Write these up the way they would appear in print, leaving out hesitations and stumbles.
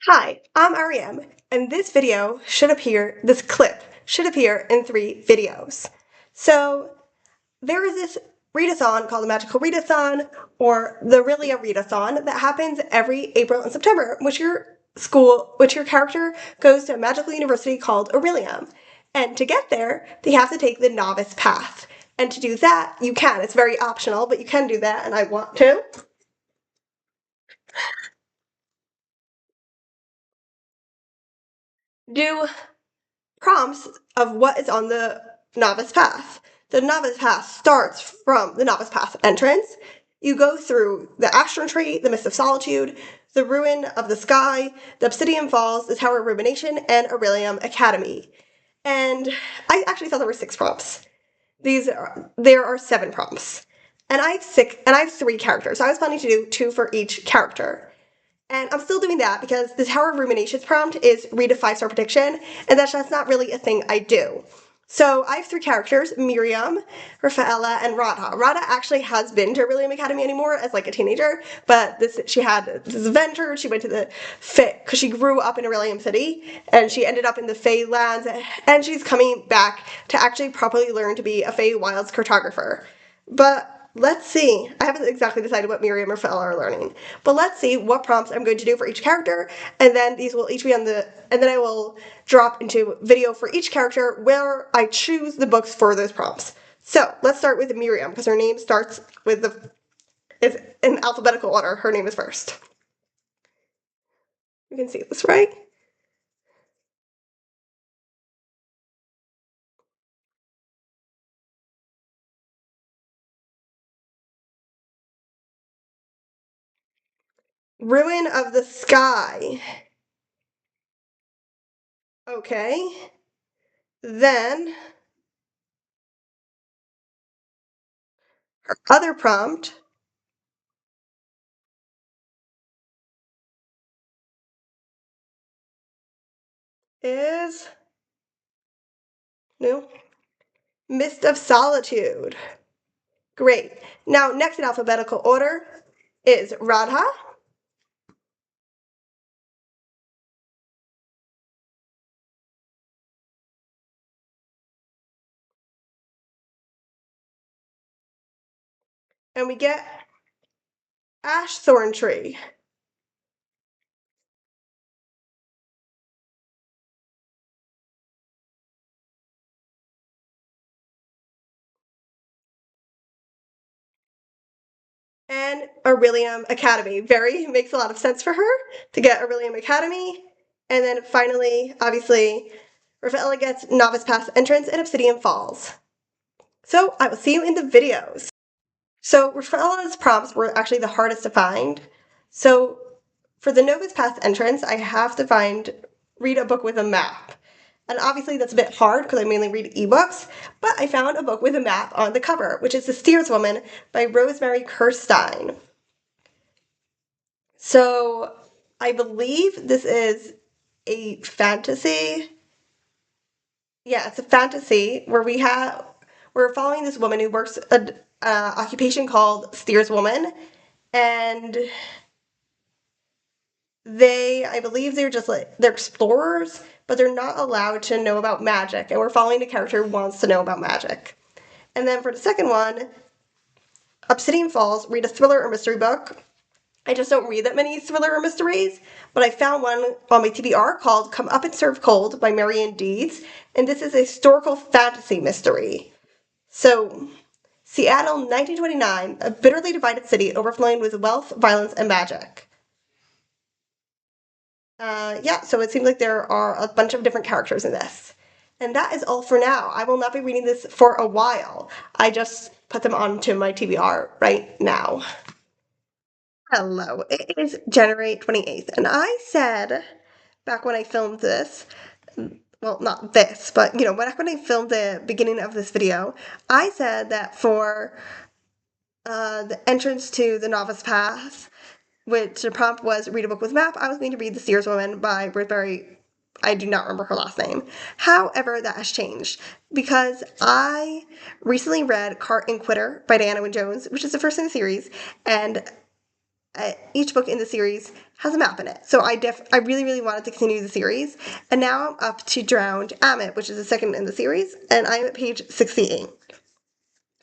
Hi, I'm Ariam, and this clip should appear in 3 videos. So, there is this readathon called the Magical Readathon, or the Really a Readathon, that happens every April and September, which your character goes to a magical university called Orilium. And to get there, they have to take the Novice path. And to do that, you can. It's very optional, but you can do that, and I want to. Do prompts of what is on the novice path. The novice path starts from the novice path entrance. You go through the Astron Tree, the Mist of Solitude, the Ruin of the Sky, the Obsidian Falls, the Tower of Rumination, and Aurelium Academy. And I actually thought there were 6 prompts. There are 7 prompts. And I have 3 characters. So I was planning to do 2 for each character. And I'm still doing that because the Tower of Ruminations prompt is read a 5-star prediction, and that's just not really a thing I do. So I have 3 characters, Miriam, Rafaela, and Radha. Radha actually has been to Aurelium Academy anymore as like a teenager, but she had this adventure. She went to the Fae, because she grew up in Aurelium City, and she ended up in the Fae lands, and she's coming back to actually properly learn to be a Fae Wilds cartographer. But let's see. I haven't exactly decided what Miriam or Phil are learning. But let's see what prompts I'm going to do for each character, and then these will each be and then I will drop into video for each character where I choose the books for those prompts. So let's start with Miriam, because her name starts with is in alphabetical order. Her name is first. You can see this, right? Ruin of the Sky. Okay. Then her other prompt is no Mist of Solitude. Great. Now, next in alphabetical order is Radha. And we get Ash Thorn Tree. And Aurelium Academy. Makes a lot of sense for her to get Aurelium Academy. And then finally, obviously, Rafaela gets Novice Pass entrance and Obsidian Falls. So I will see you in the videos. So Rafaela's prompts were actually the hardest to find. So for the Novice Pass entrance, I have to read a book with a map. And obviously that's a bit hard because I mainly read ebooks, but I found a book with a map on the cover, which is The Steerswoman by Rosemary Kirstein. So I believe this is a fantasy. Yeah, it's a fantasy where we're following this woman who works an occupation called steerswoman, and I believe they're explorers, but they're not allowed to know about magic, and we're following a character who wants to know about magic. And then for the second one, Obsidian Falls, read a thriller or mystery book. I just don't read that many thriller or mysteries, but I found one on my TBR called Come Up and Serve Cold by Marion Deeds, and this is a historical fantasy mystery. So, Seattle, 1929, a bitterly divided city overflowing with wealth, violence, and magic. Yeah, so it seems like there are a bunch of different characters in this. And that is all for now. I will not be reading this for a while. I just put them onto my TBR right now. Hello, it is January 28th, and I said back when I filmed this, well, not this, but back when I filmed the beginning of this video, I said that for the entrance to the Novice Path, which the prompt was read a book with map, I was going to read The Steerswoman by Rosemary. I do not remember her last name. However, that has changed because I recently read Cart and Quitter by Diana Wynne Jones, which is the first in the series, and each book in the series has a map in it. So I really, really wanted to continue the series. And now I'm up to Drowned Amit, which is the second in the series, and I'm at page 68.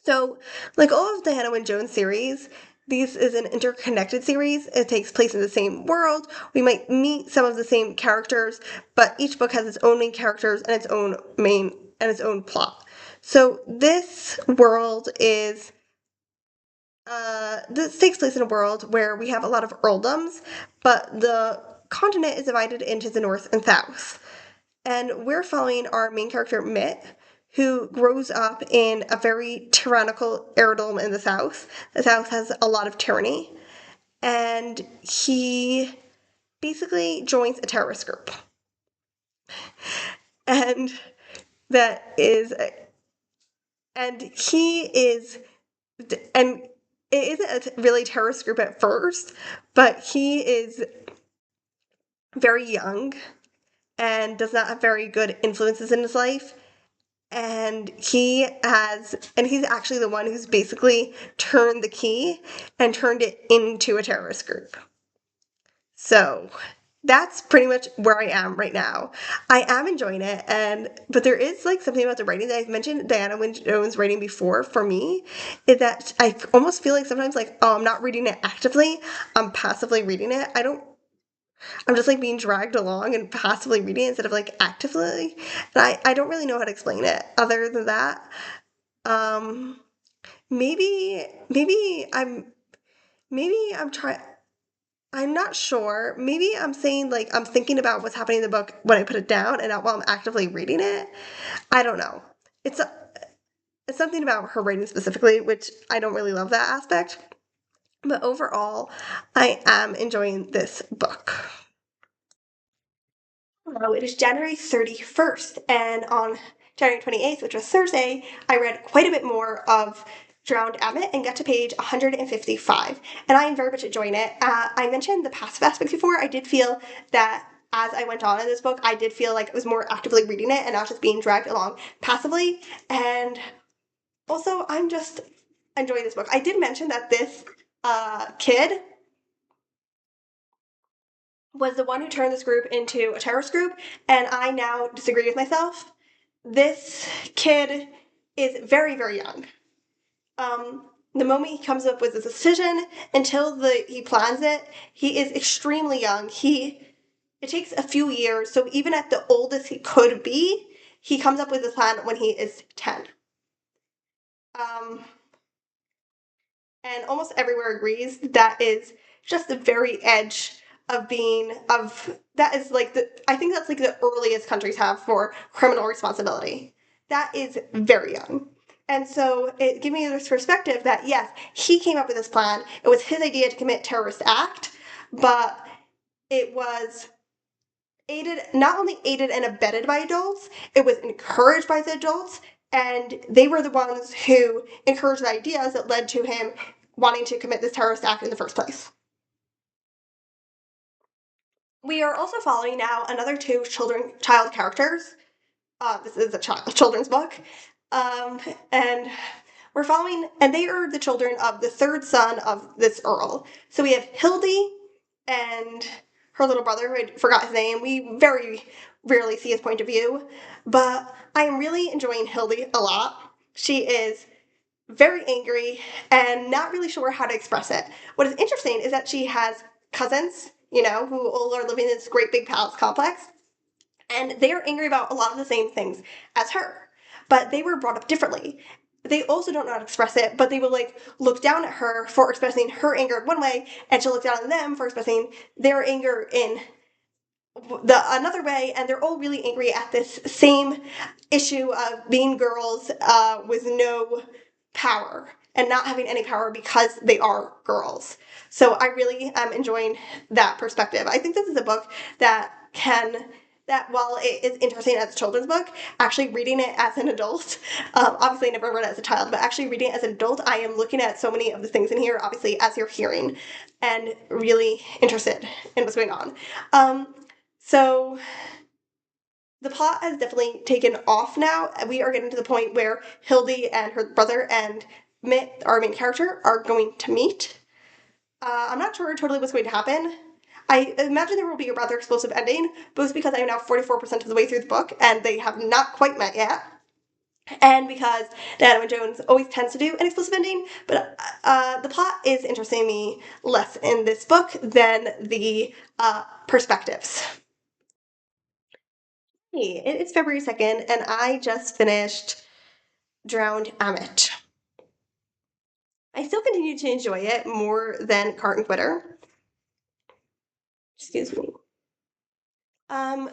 So, like all of the Hannah Wynne Jones series, this is an interconnected series. It takes place in the same world. We might meet some of the same characters, but each book has its own main characters and its own plot. So this world is this takes place in a world where we have a lot of earldoms, but the continent is divided into the north and south. And we're following our main character, Mitt, who grows up in a very tyrannical earldom in the south. The south has a lot of tyranny. And he basically joins a terrorist group. And that is, and he is, and it isn't a really terrorist group at first, but he is very young and does not have very good influences in his life. And he's actually the one who's basically turned the key and turned it into a terrorist group. So that's pretty much where I am right now. I am enjoying it, but there is like something about the writing that I've mentioned Diana Wynne Jones writing before for me, is that I almost feel like sometimes like, oh, I'm not reading it actively, I'm passively reading it. I'm just like being dragged along and passively reading it instead of like actively. And I don't really know how to explain it other than that. Um, maybe I'm trying. I'm not sure. Maybe I'm saying like I'm thinking about what's happening in the book when I put it down and not while I'm actively reading it. I don't know. It's a, it's something about her writing specifically, which I don't really love that aspect. But overall, I am enjoying this book. Hello, it is January 31st, and on January 28th, which was Thursday, I read quite a bit more of Drowned Abbott and got to page 155, and I am very much enjoying it. I mentioned the passive aspects before. I did feel that as I went on in this book, I did feel like I was more actively reading it and not just being dragged along passively, and also I'm just enjoying this book. I did mention that this kid was the one who turned this group into a terrorist group, and I now disagree with myself. This kid is very, very young. The moment he comes up with his decision until he plans it, he is extremely young. It takes a few years, so even at the oldest he could be, he comes up with his plan when he is 10. Um, and almost everywhere agrees that is just the very edge of that is like I think that's like the earliest countries have for criminal responsibility. That is very young. And so it gave me this perspective that yes, he came up with this plan. It was his idea to commit terrorist act, but it was not only aided and abetted by adults, it was encouraged by the adults, and they were the ones who encouraged the ideas that led to him wanting to commit this terrorist act in the first place. We are also following now another two child characters. This is a children's book. And we're following, and they are the children of the third son of this Earl. So we have Hildy and her little brother, who I forgot his name. We very rarely see his point of view, but I am really enjoying Hildy a lot. She is very angry and not really sure how to express it. What is interesting is that she has cousins, who all are living in this great big palace complex, and they are angry about a lot of the same things as her, but they were brought up differently. They also don't know how to express it, but they will like look down at her for expressing her anger in one way, and she'll look down at them for expressing their anger in another way, and they're all really angry at this same issue of being girls with no power and not having any power because they are girls. So I really am enjoying that perspective. I think this is a book that while it is interesting as a children's book, actually reading it as an adult, obviously I never read it as a child, but actually reading it as an adult, I am looking at so many of the things in here, obviously as you're hearing, and really interested in what's going on. So the plot has definitely taken off now. We are getting to the point where Hildy and her brother and Mitt, our main character, are going to meet. I'm not sure totally what's going to happen. I imagine there will be a rather explosive ending, both because I am now 44% of the way through the book and they have not quite met yet, and because Diana Wynne Jones always tends to do an explosive ending, but the plot is interesting me less in this book than the perspectives. Hey, it's February 2nd, and I just finished Drowned Amit. I still continue to enjoy it more than Cart and Quitter. Excuse me. Um,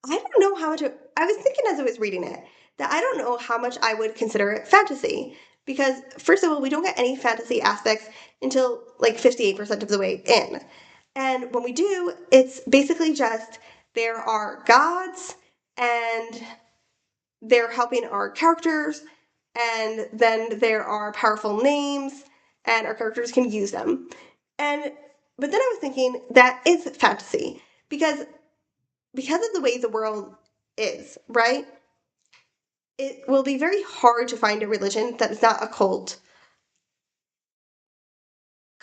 I don't know how much. I was thinking as I was reading it that I don't know how much I would consider it fantasy because first of all, we don't get any fantasy aspects until like 58% of the way in, and when we do, it's basically just there are gods and they're helping our characters, and then there are powerful names, and our characters can use them, and but then I was thinking that is fantasy because of the way the world is, right? It will be very hard to find a religion that is not a cult.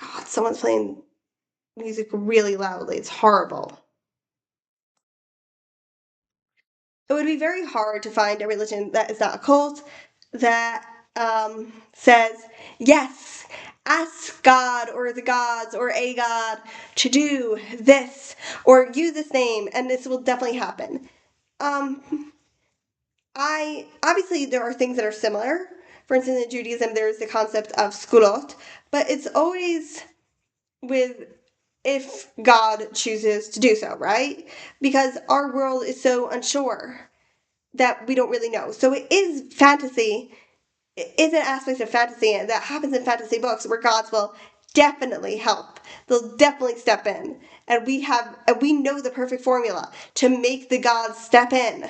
God, someone's playing music really loudly. It's horrible. It would be very hard to find a religion that is not a cult that says, yes, ask God or the gods or a god to do this or use this name and this will definitely happen. I obviously there are things that are similar. For instance, in Judaism, there's the concept of skulot, but it's always with if God chooses to do so, right? Because our world is so unsure that we don't really know. So it is fantasy. It is an aspect of fantasy that happens in fantasy books where gods will definitely help. They'll definitely step in, and we know the perfect formula to make the gods step in.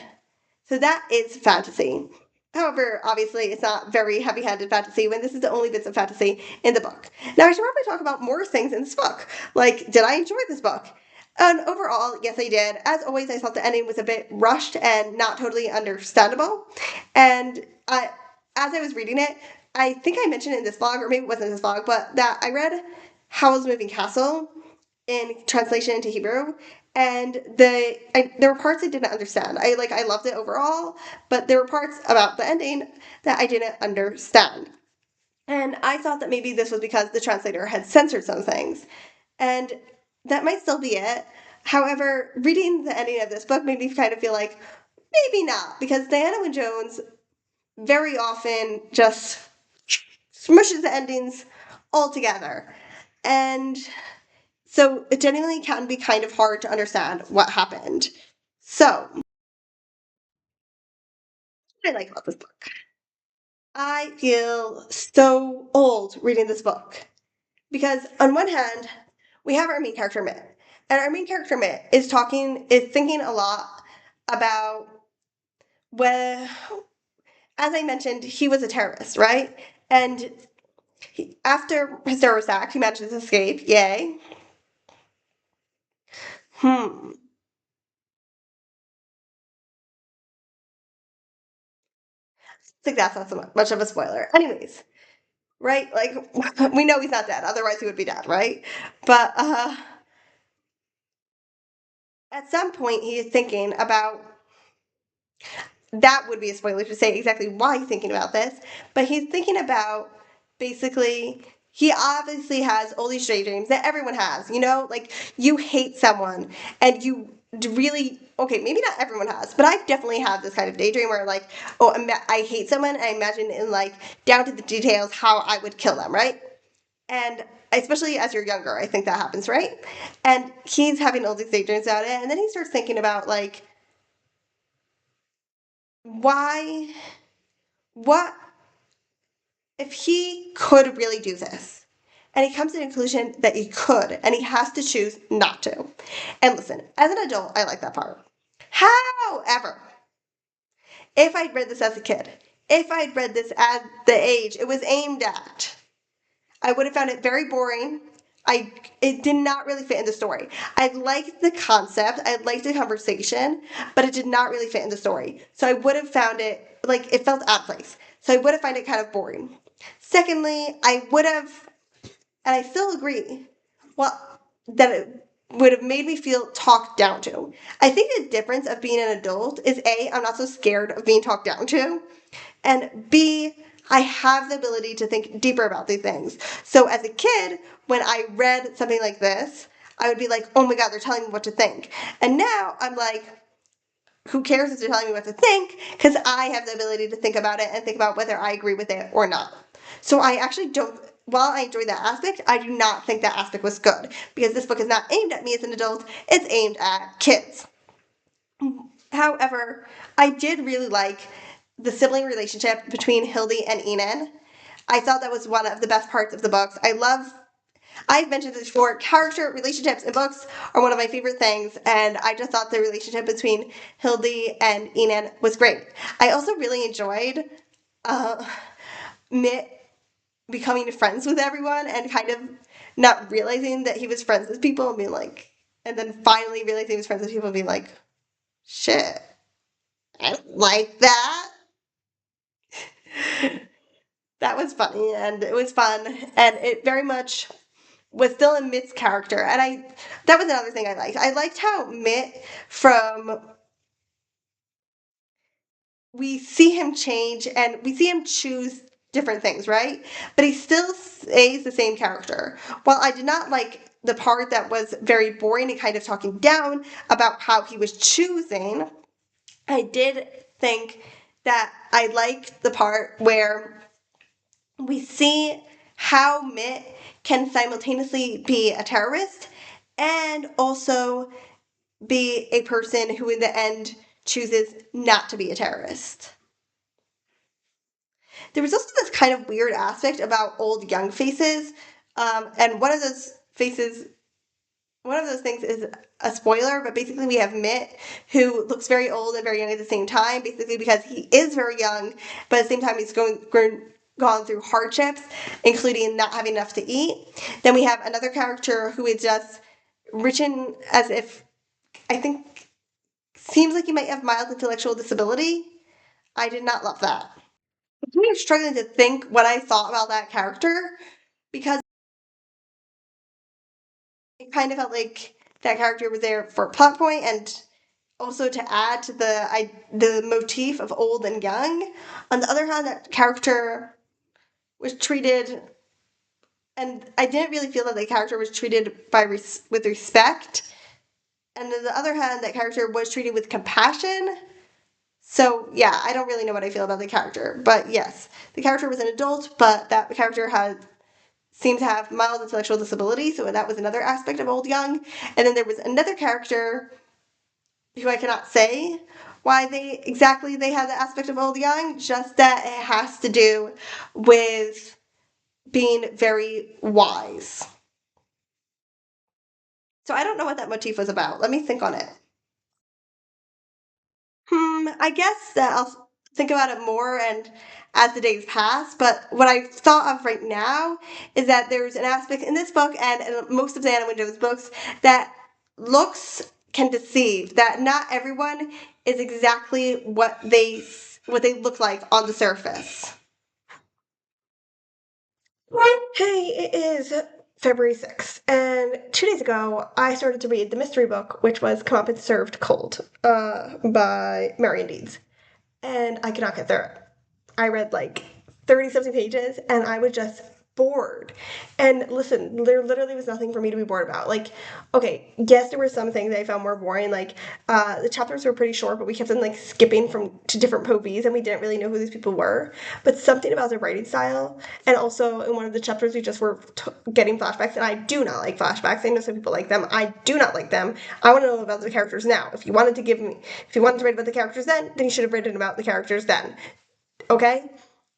So that is fantasy. However, obviously, it's not very heavy handed fantasy when this is the only bits of fantasy in the book. Now, I should probably talk about more things in this book. Like, did I enjoy this book? And overall, yes, I did. As always, I thought the ending was a bit rushed and not totally understandable. And as I was reading it, I think I mentioned it in this vlog, or maybe it wasn't in this vlog, but that I read Howl's Moving Castle in translation into Hebrew, and there were parts I didn't understand. I loved it overall, but there were parts about the ending that I didn't understand. And I thought that maybe this was because the translator had censored some things. And that might still be it. However, reading the ending of this book made me kind of feel like maybe not, because Diana Wynne Jones very often just smushes the endings all together. And so it genuinely can be kind of hard to understand what happened. So, what I like about this book. I feel so old reading this book. Because on one hand, we have our main character Mitt. And our main character Mitt is thinking a lot about when, as I mentioned, he was a terrorist, right? And after his terrorist act, he manages to escape. Yay. Hmm. I think that's not so much of a spoiler. Anyways, right? Like, we know he's not dead, otherwise he would be dead, right? But at some point, he is thinking about that would be a spoiler to say exactly why he's thinking about this, but he's thinking about basically. He obviously has all these daydreams that everyone has, like you hate someone and you really, okay, maybe not everyone has, but I definitely have this kind of daydream where like, oh, I hate someone and I imagine in like down to the details how I would kill them, right? And especially as you're younger, I think that happens, right? And he's having all these daydreams about it, and then he starts thinking about like, why, what if he could really do this? And he comes to the conclusion that he could, and he has to choose not to. And listen, as an adult, I like that part. However, if I'd read this as a kid, if I'd read this at the age it was aimed at, I would have found it very boring. It did not really fit in the story. I liked the concept, I liked the conversation, but it did not really fit in the story. So I would have found it like it felt out of place. So I would have found it kind of boring. Secondly, I would have, and I still agree, well, that it would have made me feel talked down to. I think the difference of being an adult is A, I'm not so scared of being talked down to, and B, I have the ability to think deeper about these things. So as a kid, when I read something like this, I would be like, oh my god, they're telling me what to think. And now I'm like, who cares if they're telling me what to think? Because I have the ability to think about it and think about whether I agree with it or not. So I actually don't, while I enjoy that aspect, I do not think that aspect was good. Because this book is not aimed at me as an adult, it's aimed at kids. However, I did really like the sibling relationship between Hildy and Enan. I thought that was one of the best parts of the books. I've mentioned this before, character relationships in books are one of my favorite things, and I just thought the relationship between Hildy and Enan was great. I also really enjoyed uh, Mitt becoming friends with everyone and kind of not realizing that he was friends with people and being like, and then finally realizing he was friends with people and being like, shit, I don't like that. That was funny and it was fun and it very much was still in Mitt's character. And that was another thing I liked. I liked how Mitt from we see him change and we see him choose different things, right? But he still stays the same character. While I did not like the part that was very boring and kind of talking down about how he was choosing, I did think that I liked the part where we see how Mitt can simultaneously be a terrorist and also be a person who in the end chooses not to be a terrorist. There was also this kind of weird aspect about old young faces, and one of those things is a spoiler, but basically we have Mitt, who looks very old and very young at the same time, basically because he is very young, but at the same time he's gone through hardships, including not having enough to eat. Then we have another character who is just written as if, I think, seems like he might have mild intellectual disability. I did not love that. I'm struggling to think what I thought about that character because it kind of felt like that character was there for a plot point and also to add to the motif of old and young. On the other hand, that character was treated, and I didn't really feel that the character was treated with respect. And on the other hand, that character was treated with compassion. So yeah, I don't really know what I feel about the character, but yes, the character was an adult, but that character seemed to have mild intellectual disability, so that was another aspect of old young. And then there was another character who I cannot say why they have the aspect of old young, just that it has to do with being very wise. So I don't know what that motif was about. Let me think on it. I guess that I'll think about it more and as the days pass. But what I thought of right now is that there's an aspect in this book and in most of Anna Window's books that looks can deceive. That not everyone is exactly what they look like on the surface. Hey, it is February 6th, and 2 days ago I started to read the mystery book, which was Come Up and Served Cold, by Marion Deeds. And I could not get through it. I read like 30 something pages and I was just bored. And listen, there literally was nothing for me to be bored about. Like, okay, yes, there were some things I found more boring. Like, the chapters were pretty short, but we kept on like skipping from to different POVs and we didn't really know who these people were. But something about the writing style, and also in one of the chapters we just were getting flashbacks, and I do not like flashbacks. I know some people like them. I do not like them. I want to know about the characters now. If you wanted to write about the characters then you should have written about the characters then. Okay?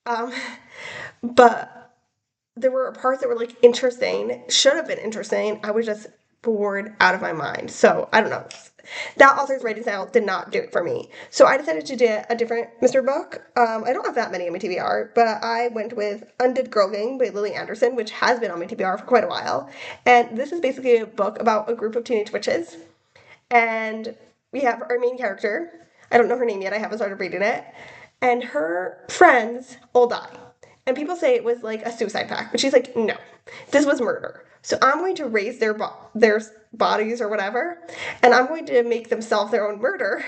Um, but there were parts that were like interesting, should have been interesting. I was just bored out of my mind. So I don't know. That author's writing style did not do it for me. So I decided to do a different Mr. Book. I don't have that many on my TBR, but I went with Undead Girl Gang by Lily Anderson, which has been on my TBR for quite a while. And this is basically a book about a group of teenage witches. And we have our main character. I don't know her name yet. I haven't started reading it. And her friends all die. and people say it was like a suicide pact, but she's like, no, this was murder. So I'm going to raise their bodies or whatever, and I'm going to make them solve their own murder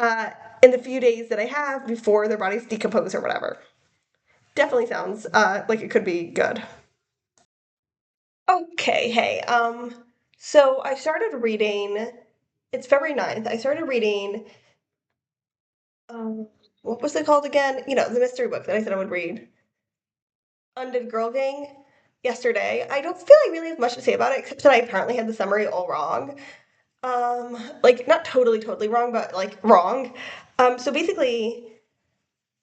uh, in the few days that I have before their bodies decompose or whatever. Definitely sounds like it could be good. Okay, hey, so I started reading, it's February 9th, I started reading, um, what was it called again? You know, the mystery book that I said I would read. Undead Girl Gang yesterday. I don't feel I really have much to say about it, except that I apparently had the summary all wrong. Like not totally wrong, but like wrong. So basically,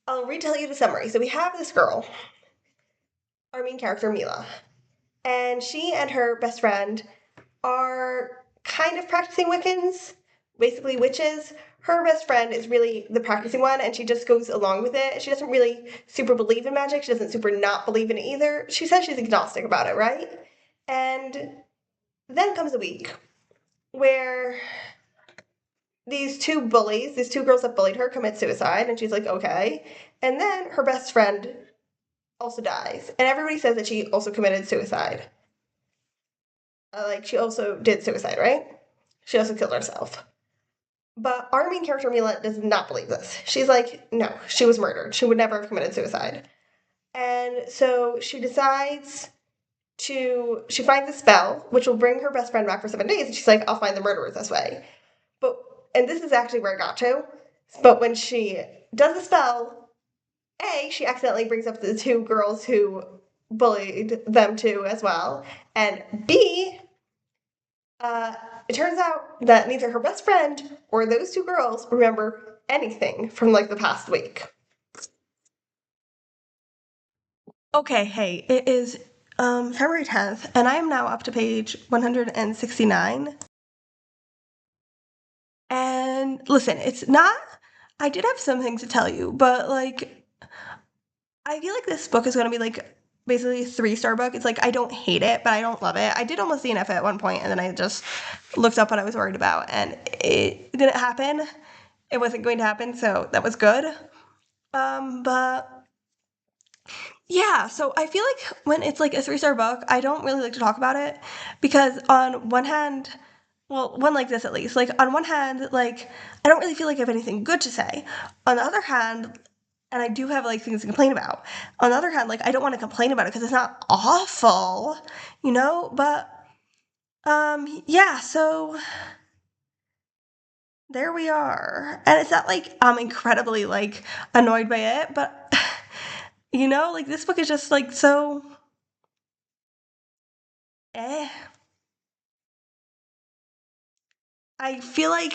I'll retell you the summary. So we have this girl, our main character Mila, and she and her best friend are kind of practicing Wiccans, basically witches. Her best friend is really the practicing one, and she just goes along with it. She doesn't really super believe in magic. She doesn't super not believe in it either. She says she's agnostic about it, right? And then comes a week where these two girls that bullied her, commit suicide, and she's like, okay. And then her best friend also dies, and everybody says that she also committed suicide. Like she also did suicide, right? She also killed herself. But our main character, Mila, does not believe this. She's like, no, she was murdered. She would never have committed suicide. And so she finds a spell, which will bring her best friend back for 7 days. And she's like, I'll find the murderers this way. But, and this is actually where I got to. But when she does the spell, A, she accidentally brings up the two girls who bullied them too as well. And B, Uh, it turns out that neither her best friend or those two girls remember anything from like the past week. Okay, hey, it is February 10th, and I am now up to page 169. And listen, it's not, I did have some things to tell you, but like, I feel like this book is going to be like basically a 3-star book. It's like, I don't hate it, but I don't love it. I did almost DNF it at one point, and then I just looked up what I was worried about, and it didn't happen. It wasn't going to happen, so that was good. But yeah, so I feel like when it's like a 3-star book, I don't really like to talk about it because on one hand, well, one like this at least, like on one hand, like I don't really feel like I have anything good to say. On the other hand, and I do have like things to complain about. On the other hand, like I don't want to complain about it because it's not awful, you know? But yeah, so there we are. And it's not like I'm incredibly like annoyed by it, but you know, like this book is just like so eh. I feel like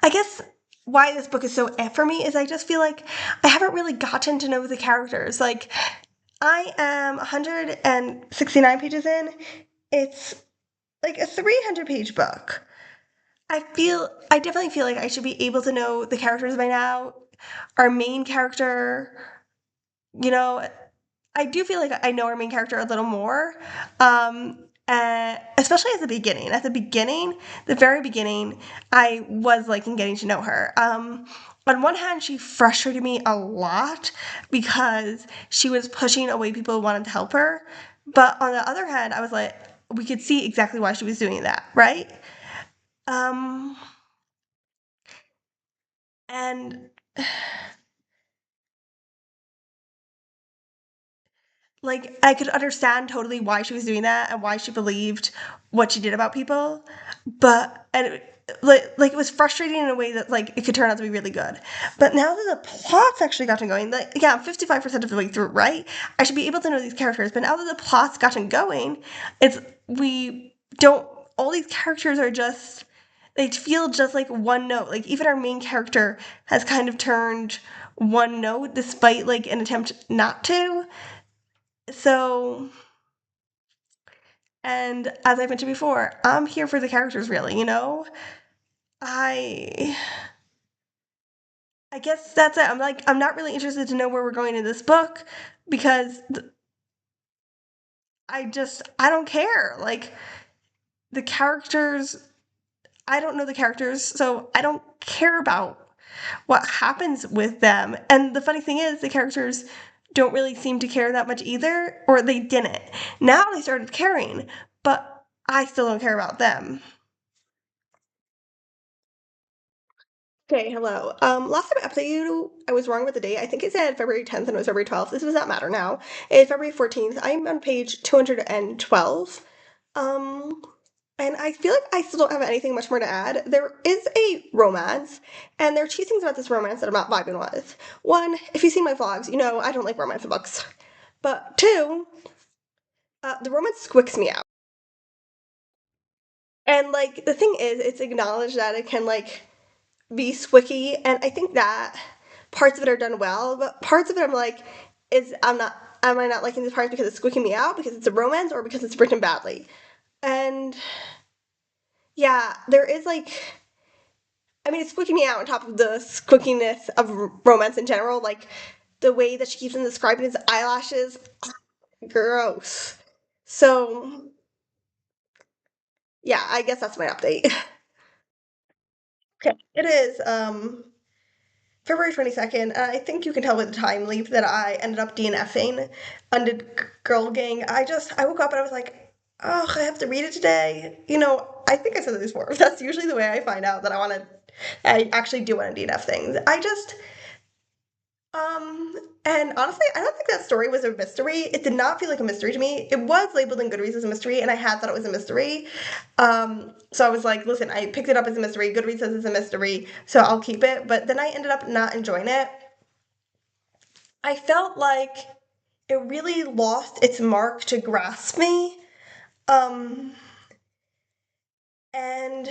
I guess why this book is so eh for me is I just feel like I haven't really gotten to know the characters. Like I am 169 pages in. It's like a 300-page book. I definitely feel like I should be able to know the characters by now. Our main character, you know, I do feel like I know our main character a little more, especially at the beginning. At the beginning, the very beginning, I was liking getting to know her. On one hand, she frustrated me a lot because she was pushing away people who wanted to help her. But on the other hand, I was like, we could see exactly why she was doing that, right? Um, and like I could understand totally why she was doing that and why she believed what she did about people, but like it was frustrating in a way that like it could turn out to be really good. But now that the plot's actually gotten going, like yeah, I'm 55% of the way through, right? I should be able to know these characters, but now that the plot's gotten going, it's we don't all these characters are just they feel just like one note. Like even our main character has kind of turned one note despite like an attempt not to. So, and as I mentioned before, I'm here for the characters really, you know? I I guess that's it. I'm not really interested to know where we're going in this book because I don't care. Like the characters I don't know the characters, so I don't care about what happens with them. And the funny thing is the characters don't really seem to care that much either, or they didn't. Now they started caring, but I still don't care about them. Okay, hello. Last time I updated you, I was wrong with the date. I think it said February 10th and it was February 12th. This does not matter now. It's February 14th. I'm on page 212. Um, and I feel like I still don't have anything much more to add. There is a romance, and there are two things about this romance that I'm not vibing with. One, if you've seen my vlogs, you know I don't like romance books. But two, the romance squicks me out. And like the thing is, it's acknowledged that it can like be squicky, and I think that parts of it are done well, but parts of it I'm like, is I'm not am I not liking this part because it's squicking me out, because it's a romance, or because it's written badly? And yeah, there is like, I mean, it's squicking me out on top of the squickiness of romance in general, like the way that she keeps on describing his eyelashes, gross. So yeah, I guess that's my update. Okay, it is February 22nd, and I think you can tell by the time leap that I ended up DNFing Undid Girl Gang. I woke up and I was like, oh, I have to read it today. You know, I think I said this before. That's usually the way I find out that I actually do want to DNF things. Um, and honestly, I don't think that story was a mystery. It did not feel like a mystery to me. It was labeled in Goodreads as a mystery, and I had thought it was a mystery. So I was like, listen, I picked it up as a mystery. Goodreads says it's a mystery, so I'll keep it. But then I ended up not enjoying it. I felt like it really lost its mark to grasp me. Um, and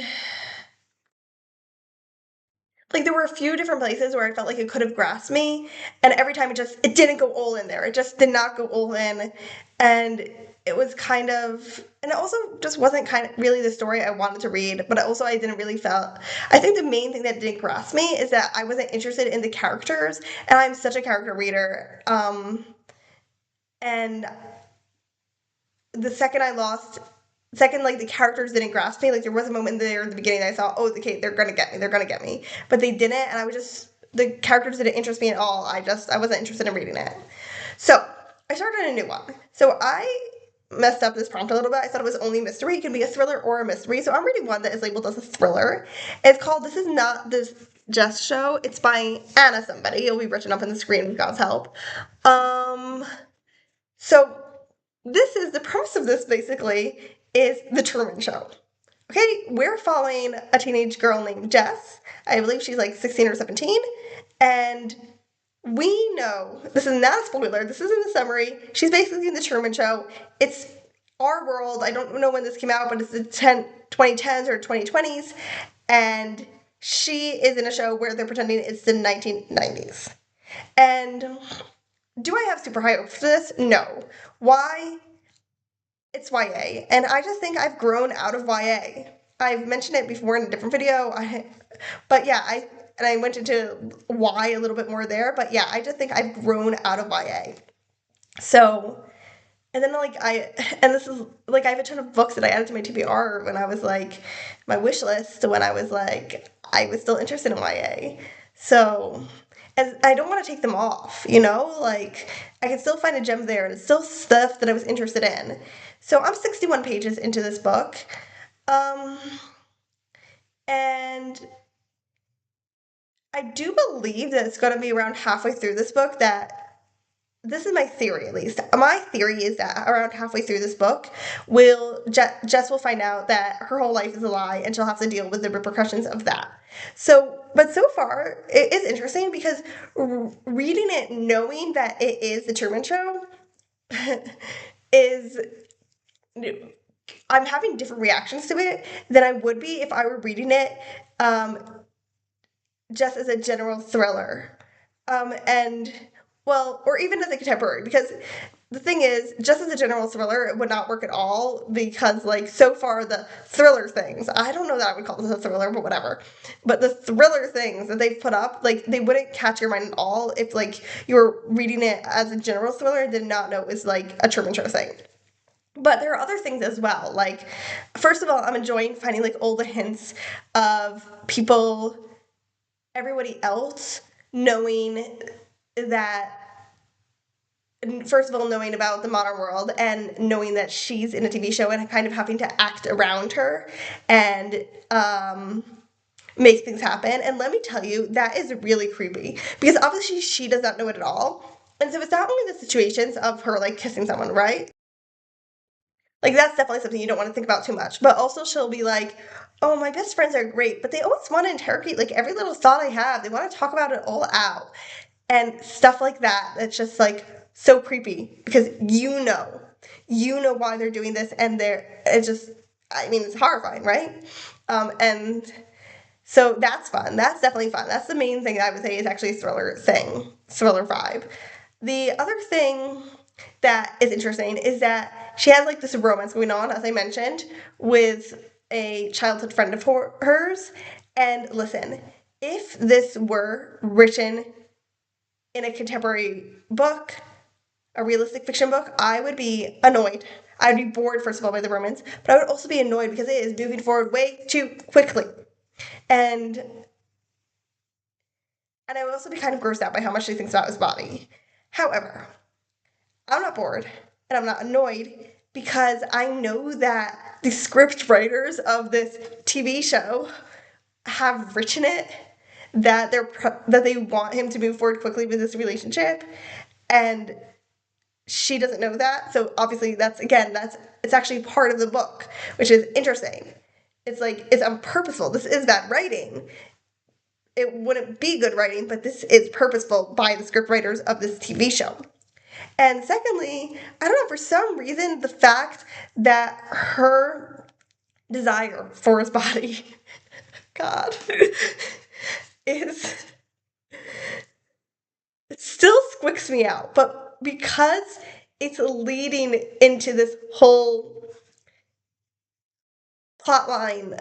like there were a few different places where I felt like it could have grasped me, and every time it didn't go all in there. It just did not go all in, and it was kind of, and it also just wasn't kind of really the story I wanted to read. But also I didn't really felt. I think the main thing that didn't grasp me is that I wasn't interested in the characters, and I'm such a character reader. And the second like the characters didn't grasp me, like there was a moment there in the beginning that I saw, oh, okay, they're gonna get me, but they didn't, and I was just, the characters didn't interest me at all. I wasn't interested in reading it. So I started a new one. So I messed up this prompt a little bit. I thought it was only mystery. It can be a thriller or a mystery. So I'm reading one that is labeled as a thriller. It's called This Is Not This Just Show. It's by Anna somebody. It'll be written up on the screen with God's help. So this is the premise of this basically is the Truman Show. Okay, we're following a teenage girl named Jess. I believe she's like 16 or 17. And we know, this is not a spoiler, this is in the summary. She's basically in the Truman Show. It's our world. I don't know when this came out, but it's the 2010s or 2020s. And she is in a show where they're pretending it's the 1990s. And do I have super high hopes for this? No. Why? It's YA, and I just think I've grown out of YA. I've mentioned it before in a different video. But yeah, I went into why a little bit more there. But yeah, I just think I've grown out of YA. So, and then and this is like I have a ton of books that I added to my TBR when I was like my wish list when I was like I was still interested in YA. So, and I don't want to take them off, you know? Like I can still find a gem there, and it's still stuff that I was interested in. So I'm 61 pages into this book. Um, and I do believe that it's going to be around halfway through this book that this is my theory at least. My theory is that around halfway through this book, Jess will find out that her whole life is a lie, and she'll have to deal with the repercussions of that. So, but so far, it is interesting because reading it knowing that it is the Truman Show is, I'm having different reactions to it than I would be if I were reading it um, just as a general thriller. And well, or even as a contemporary, because the thing is, just as a general thriller, it would not work at all because, like, so far the thriller things, I don't know that I would call this a thriller, but whatever. But the thriller things that they've put up, like, they wouldn't catch your mind at all if, like, you were reading it as a general thriller and did not know it was, like, a Truman Show thing. But there are other things as well. Like, first of all, I'm enjoying finding, like, all the hints of everybody else knowing that first of all, knowing about the modern world and knowing that she's in a TV show and kind of having to act around her and make things happen. And let me tell you, that is really creepy because obviously she does not know it at all. And so it's not only the situations of her like kissing someone, right? Like that's definitely something you don't want to think about too much. But also she'll be like, "Oh, my best friends are great, but they always want to interrogate like every little thought I have. They want to talk about it all out." And stuff like that. It's just like so creepy because you know why they're doing this, and it's just, I mean, it's horrifying, right? And so that's fun. That's definitely fun. That's the main thing I would say is actually a thriller vibe. The other thing that is interesting is that she has like this romance going on, as I mentioned, with a childhood friend of hers. And listen, if this were written in a contemporary book, a realistic fiction book, I would be annoyed. I'd be bored, first of all, by the romance, but I would also be annoyed because it is moving forward way too quickly. And and I would also be kind of grossed out by how much she thinks about his body. However, I'm not bored and I'm not annoyed because I know that the script writers of this TV show have written it that that they want him to move forward quickly with this relationship, and she doesn't know that. So obviously that's it's actually part of the book, which is interesting. It's like it's unpurposeful. This is bad writing. It wouldn't be good writing, but this is purposeful by the script writers of this TV show. And secondly, I don't know, for some reason, the fact that her desire for his body, God, is, it still squicks me out. But because it's leading into this whole plot line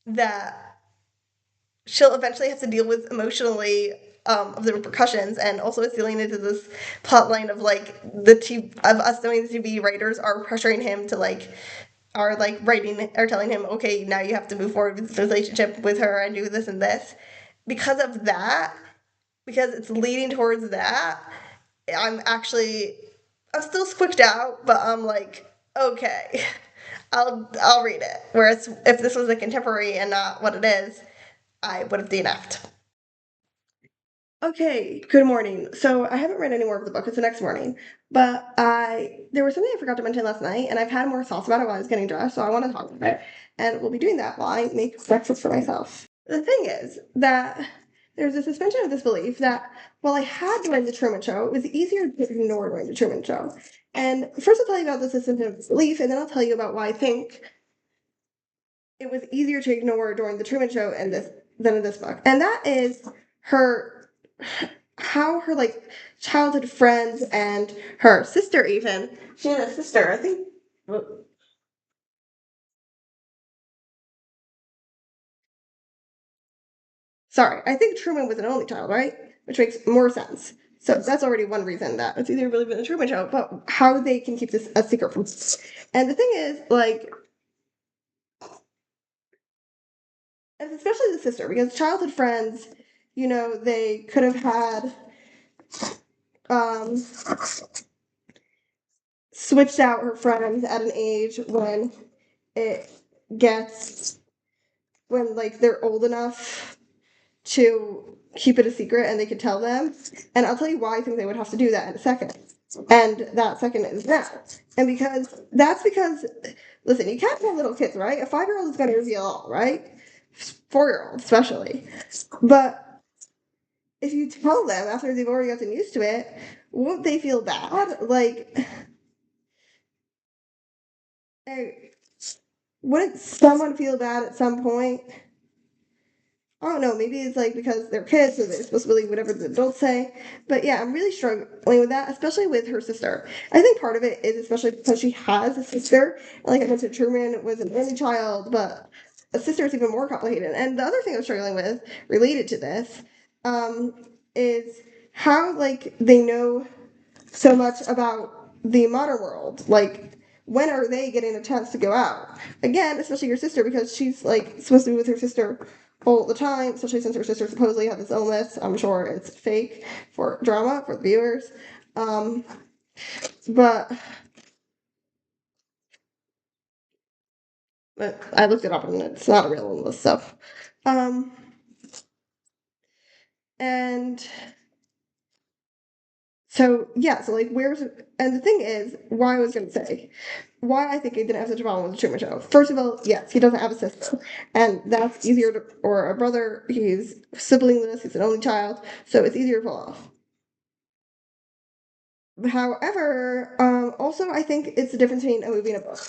that she'll eventually have to deal with emotionally, of the repercussions, and also it's dealing into this plot line of like of us knowing the TV writers are pressuring him to like are like writing or telling him, okay, now you have to move forward with this relationship with her and do this and this. Because of that, because it's leading towards that, I'm actually I'm still squicked out, but I'm like, okay, I'll read it. Whereas if this was a contemporary and not what it is, I would have DNF'd. Okay, good morning. So I haven't read any more of the book. It's the next morning, but I there was something I forgot to mention last night, and I've had more thoughts about it while I was getting dressed. So I want to talk about it, and we'll be doing that while I make breakfast for myself. The thing is that there's a suspension of disbelief that while I had joined the Truman Show, it was easier to ignore during the Truman Show. And first, I'll tell you about the suspension of disbelief, and then I'll tell you about why I think it was easier to ignore during the Truman Show and this than in this book. And that is her how her like childhood friends and her sister, even she had a sister, I think. Sorry, I think Truman was an only child, right? Which makes more sense. So that's already one reason that it's either really been a Truman Show, but how they can keep this a secret from. And the thing is, like, and especially the sister, because childhood friends, they could have had um, switched out her friends at an age when it gets when like they're old enough to keep it a secret and they could tell them. And I'll tell you why I think they would have to do that in a second. And that second is now. And because listen, you can't tell little kids, right? A 5-year-old is gonna reveal all, right? 4-year-old especially. But if you tell them after they've already gotten used to it, won't they feel bad? Like, wouldn't someone feel bad at some point? I don't know, maybe it's like because they're kids, so they're supposed to believe whatever the adults say. But yeah, I'm really struggling with that, especially with her sister. I think part of it is especially because she has a sister. Like I mentioned, Truman was an only child, but a sister is even more complicated. And the other thing I'm struggling with, related to this, um, is how like they know so much about the modern world. Like, when are they getting a chance to go out? Again, especially your sister, because she's like supposed to be with her sister all the time, especially since her sister supposedly had this illness. I'm sure it's fake for drama for the viewers. Um, but, but I looked it up and it's not a real illness, so. Um, and so yeah, so like where's and the thing is, why I was gonna say, why I think he didn't have such a problem with the Truman Show. First of all, yes, he doesn't have a sister, and that's easier to, or a brother. He's siblingless. He's an only child, so it's easier to pull off. However, also I think it's the difference between a movie and a book.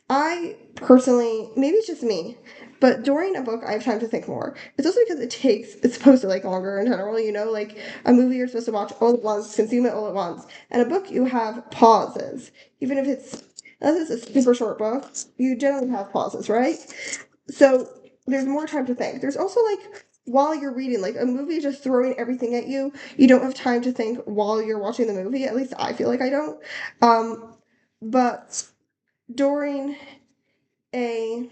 I personally, maybe it's just me, but during a book I have time to think more. It's also because it's supposed to like longer in general, like a movie you're supposed to watch all at once, consume it all at once. And a book you have pauses. Even if it's, unless it's a super short book, you generally have pauses, right? So there's more time to think. There's also like while you're reading, like a movie just throwing everything at you, you don't have time to think while you're watching the movie. At least I feel like I don't. But during a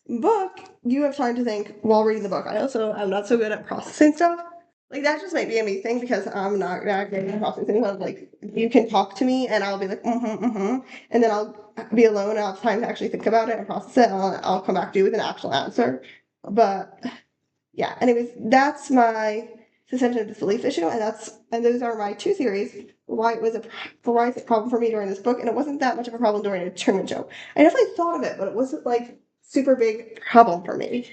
book, you have time to think while reading the book. I'm not so good at processing stuff. Like that just might be a me thing because I'm not that great at processing stuff. Like you can talk to me and I'll be like and then I'll be alone and I'll have time to actually think about it and process it. And I'll come back to you with an actual answer. But yeah, anyways, that's my suspension of disbelief issue, and those are my two theories for why it's a problem for me during this book, and it wasn't that much of a problem during a Truman Show. I definitely thought of it, but it wasn't like super big problem for me.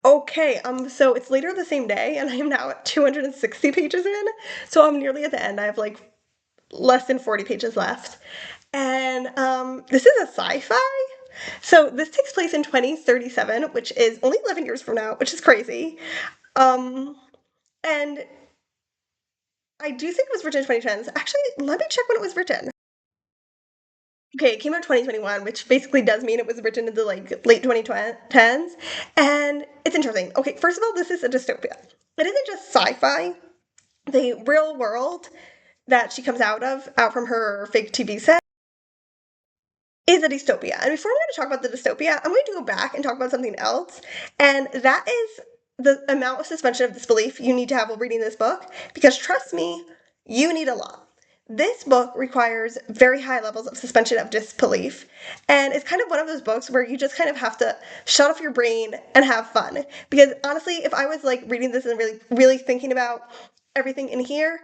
Okay, so it's later the same day, and I am now at 260 pages in, so I'm nearly at the end. I have like less than 40 pages left. And this is a sci-fi. So this takes place in 2037, which is only 11 years from now, which is crazy. Um, and I do think it was written in 2010s. Actually, let me check when it was written. Okay, it came out in 2021, which basically does mean it was written in the like late 2010s. And it's interesting. Okay, first of all, this is a dystopia. It isn't just sci-fi. The real world that she comes out from her fake TV set, is a dystopia. And before I'm going to talk about the dystopia, I'm going to go back and talk about something else. And that is the amount of suspension of disbelief you need to have while reading this book. Because trust me, you need a lot. This book requires very high levels of suspension of disbelief. And it's kind of one of those books where you just kind of have to shut off your brain and have fun. Because honestly, if I was like reading this and really, really thinking about everything in here,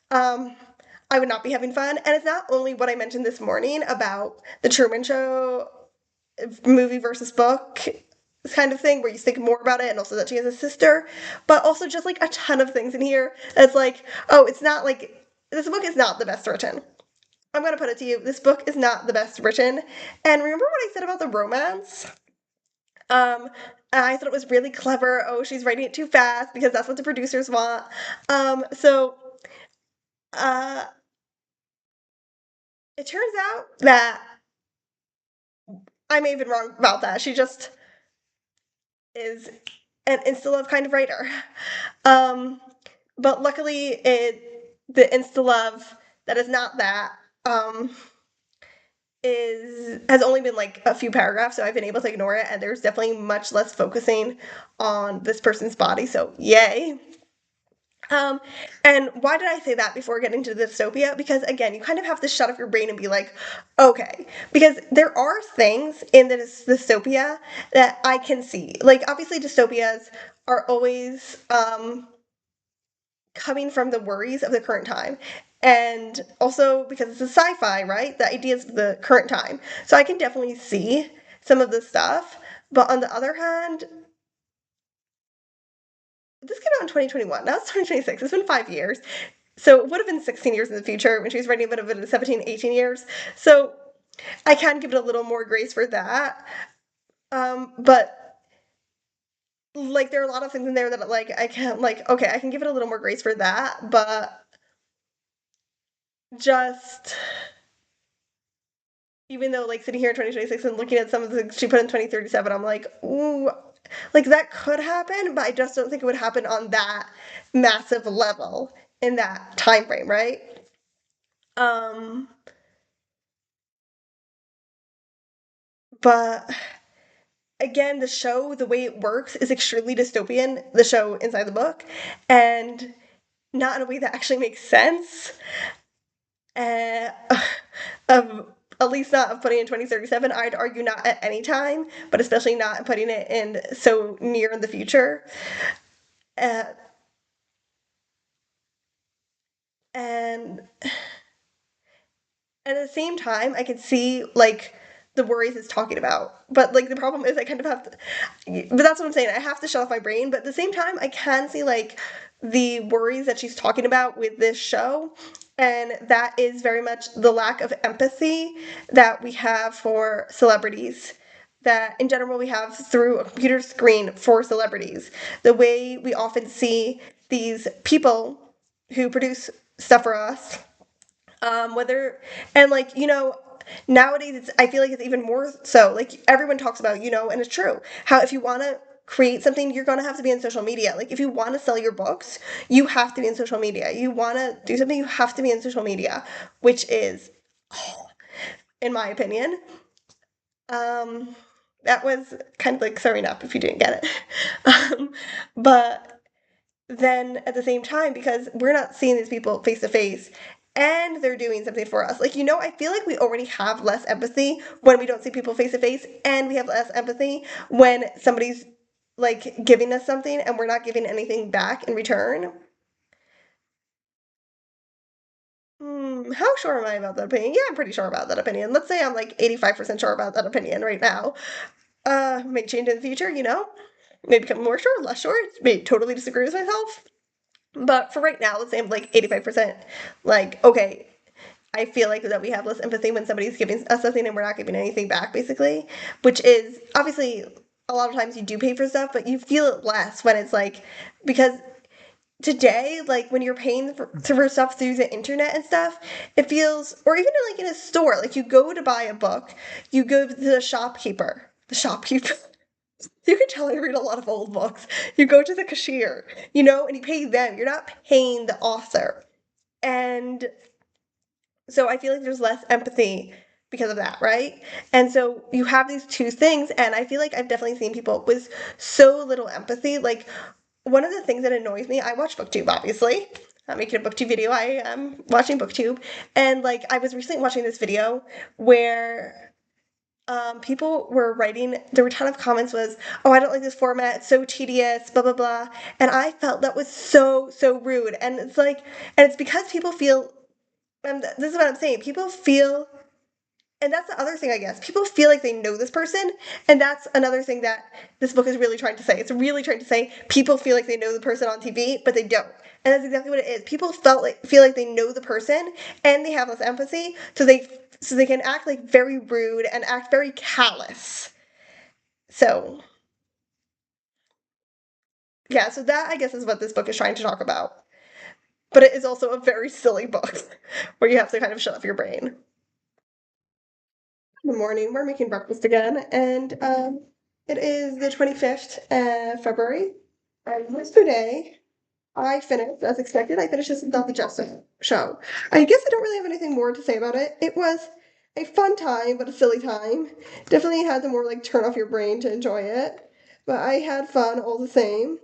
um, I would not be having fun. And it's not only what I mentioned this morning about the Truman Show movie versus book kind of thing where you think more about it and also that she has a sister, but also just like a ton of things in here that's like, oh, it's not like this book is not the best written. I'm going to put it to you. This book is not the best written. And remember what I said about the romance? Um, I thought it was really clever. Oh, she's writing it too fast because that's what the producers want. So uh, it turns out that I may have been wrong about that. She just is an insta love kind of writer. Um, but luckily, the insta love that is not that is has only been like a few paragraphs, so I've been able to ignore it, and there's definitely much less focusing on this person's body. So yay. Um, and why did I say that before getting to the dystopia? Because again, you kind of have to shut off your brain and be like, okay, because there are things in the dystopia that I can see. Like obviously, dystopias are always coming from the worries of the current time. And also because it's a sci-fi, right? The ideas of the current time. So I can definitely see some of the stuff. But on the other hand, this came out in 2021. Now it's 2026. It's been 5 years. So it would have been 16 years in the future when she was writing, it would have been 17, 18 years. So I can give it a little more grace for that. But like there are a lot of things in there that like I can't like okay, I can give it a little more grace for that, but just even though like sitting here in 2026 and looking at some of the things she put in 2037, I'm like, ooh, like that could happen, but I just don't think it would happen on that massive level in that time frame, right? Um, but again, the show, the way it works is extremely dystopian, the show inside the book. And not in a way that actually makes sense. Uh, of at least not of putting in 2037. I'd argue not at any time, but especially not putting it in so near in the future. Uh, and at the same time, I can see like the worries it's talking about. But like the problem is, I kind of have to. But that's what I'm saying. I have to shut off my brain. But at the same time, I can see like the worries that she's talking about with this show. And that is very much the lack of empathy that we have for celebrities. That in general we have through a computer screen for celebrities. The way we often see these people who produce stuff for us, whether and like nowadays I feel like it's even more so. Like everyone talks about, and it's true, how if you want to create something, you're going to have to be in social media. Like if you want to sell your books, you have to be in social media. You want to do something, you have to be in social media, which is, in my opinion, um that was kind of like throwing up if you didn't get it. But then at the same time, because we're not seeing these people face to face and they're doing something for us. Like, I feel like we already have less empathy when we don't see people face to face, and we have less empathy when somebody's like giving us something and we're not giving anything back in return. How sure am I about that opinion? Yeah, I'm pretty sure about that opinion. Let's say I'm like 85% sure about that opinion right now. May change in the future, Maybe become more sure, less sure, may totally disagree with myself. But for right now, let's say I'm like 85%. Like, okay, I feel like that we have less empathy when somebody's giving us something and we're not giving anything back, basically. Which is obviously a lot of times you do pay for stuff, but you feel it less when it's like, because today, like when you're paying for stuff through the internet and stuff, it feels, or even like in a store, like you go to buy a book, you go to the shopkeeper. The shopkeeper. You can tell I read a lot of old books. You go to the cashier, and you pay them. You're not paying the author. And so I feel like there's less empathy because of that, right? And so you have these two things, and I feel like I've definitely seen people with so little empathy. Like, one of the things that annoys me, I watch BookTube, obviously. I'm making a BookTube video. I am watching BookTube. And, like, I was recently watching this video where people were writing, there were a ton of comments was, oh, I don't like this format, it's so tedious, blah, blah, blah. And I felt that was so, so rude. And it's like, and it's because people feel, and this is what I'm saying, people feel, and that's the other thing, I guess, people feel like they know this person. And that's another thing that this book is really trying to say. It's really trying to say people feel like they know the person on TV, but they don't. And that's exactly what it is. People feel like they know the person and they have less empathy, so they can act like very rude and act very callous. So, yeah, so that I guess is what this book is trying to talk about. But it is also a very silly book where you have to kind of shut off your brain. Good morning. We're making breakfast again, and it is the 25th of February. And yesterday, I finished, as expected, I finished this Not the Justice show. I guess I don't really have anything more to say about it. It was a fun time, but a silly time. Definitely had to more like turn off your brain to enjoy it. But I had fun all the same.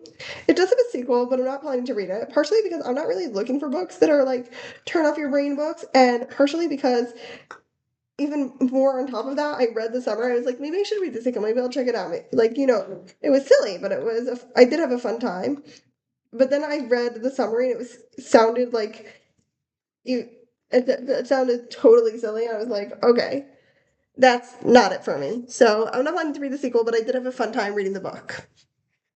It does have a sequel, but I'm not planning to read it. Partially because I'm not really looking for books that are like turn off your brain books, and partially because even more on top of that, I read the summer. I was like, maybe I should read the sequel. Maybe I'll check it out. Like, it was silly, but I did have a fun time. But then I read the summary and sounded like you it sounded totally silly. I was like, okay, that's not it for me. So I'm not planning to read the sequel, but I did have a fun time reading the book.